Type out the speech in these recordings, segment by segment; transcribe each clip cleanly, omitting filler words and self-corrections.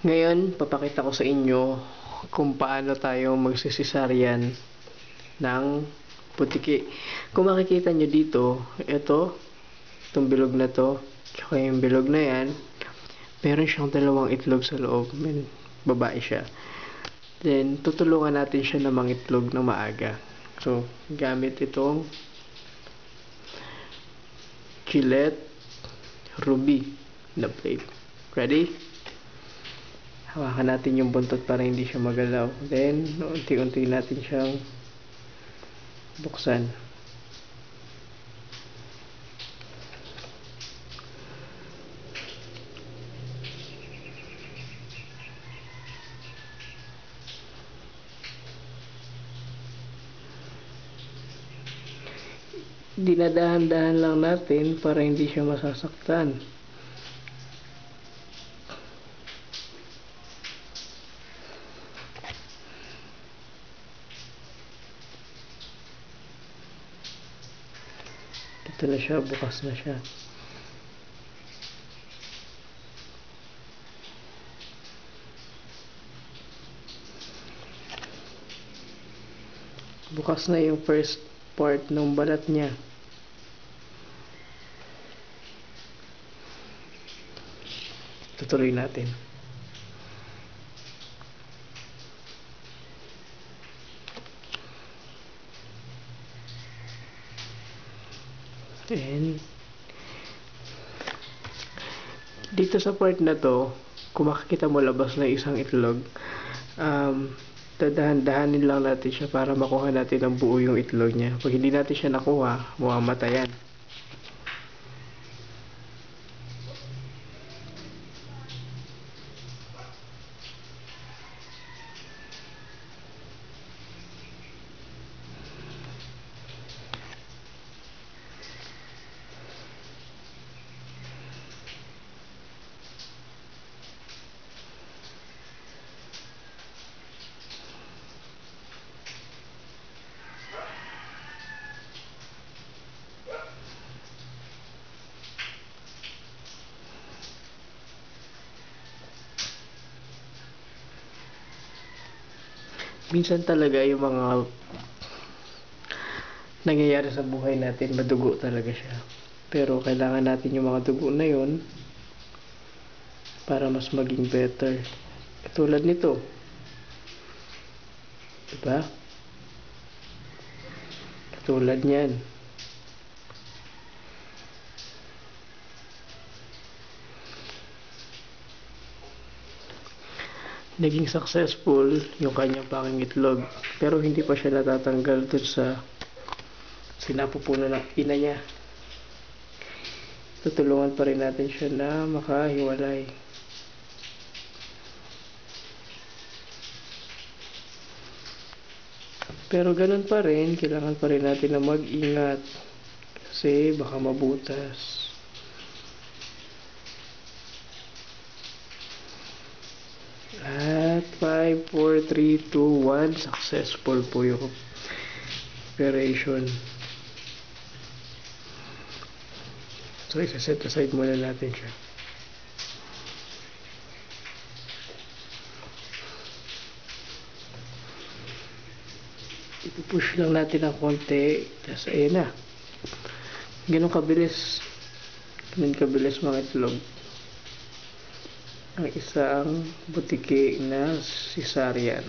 Ngayon, papakita ko sa inyo kung paano tayo magsisisaryan ng butiki. Kung makikita nyo dito, itong bilog na to, tsaka yung bilog na yan, meron siyang dalawang itlog sa loob. Babae siya. Then, tutulungan natin siya na mangitlog na maaga. So, gamit itong Gillette Ruby na blade. Ready? Hawakan natin yung buntot para hindi siya magalaw. Then, unti-unti natin siyang buksan. Dinadahan-dahan lang natin para hindi siya masasaktan. Ito na siya, bukas na siya. Bukas na yung first part ng balat niya. Tutuloy natin. And dito sa part na to, kung makikita mo labas na isang itlog, dadahan-dahanin lang natin siya para makuha natin ang buo yung itlog niya. Pag hindi natin siya nakuha, mamamatay yan. Minsan talaga yung mga nangyayari sa buhay natin, madugo talaga siya. Pero kailangan natin yung mga dugo na yun para mas maging better. Katulad nito. Diba? Katulad niyan. Naging successful yung kanyang pangingitlog, pero hindi pa siya natatanggal dun sa sinapupuno ng ina niya. Tutulungan pa rin natin siya na makahiwalay. Pero ganun pa rin, kailangan pa rin natin na mag-ingat kasi baka mabutas. At 5, 4, 3, 2, 1, successful po yung operation. So, isa-set aside muna natin siya. Ipupush lang natin ng konti. Tapos, ayan na. Ganun kabilis mga itlog ang isang butiki na cesarean.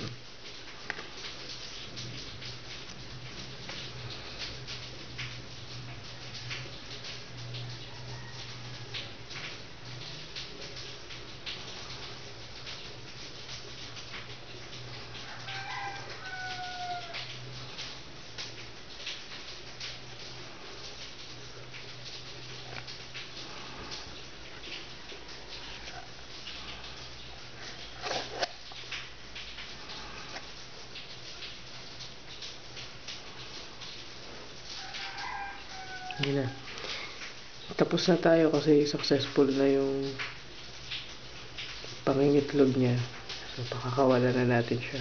Hindi na. Tapos na tayo kasi successful na yung pangingitlog niya. So, pakakawalan na natin siya.